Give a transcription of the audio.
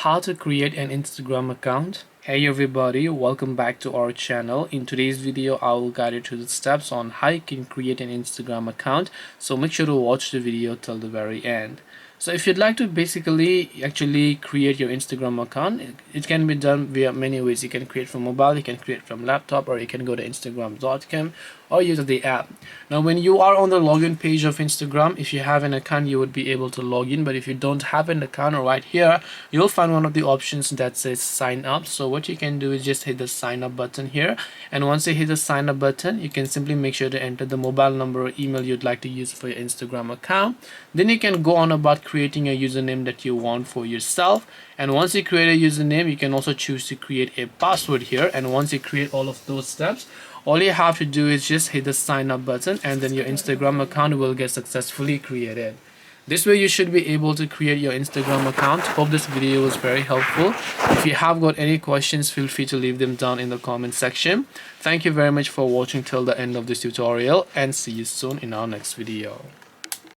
How to create an Instagram account. Hey everybody, welcome back to our channel. In today's video I will guide you through the steps on how you can create an Instagram account, so make sure to watch the video till the very end. So if you'd like to basically actually create your Instagram account, it can be done via many ways. You can create from mobile, you can create from laptop, or you can go to instagram.com or use the app. Now when you are on the login page of Instagram, if you have an account you would be able to log in, but if you don't have an account, right here you'll find one of the options that says sign up. So what you can do is just hit the sign up button here, and once you hit the sign up button you can simply make sure to enter the mobile number or email you'd like to use for your Instagram account. Then you can go on about creating a username that you want for yourself, and once you create a username you can also choose to create a password here. And once you create all of those steps, all you have to do is just hit the sign up button, and then your Instagram account will get successfully created. This way you should be able to create your Instagram account. Hope this video was very helpful. If you have got any questions, feel free to leave them down in the comment section. Thank you very much for watching till the end of this tutorial, and see you soon in our next video.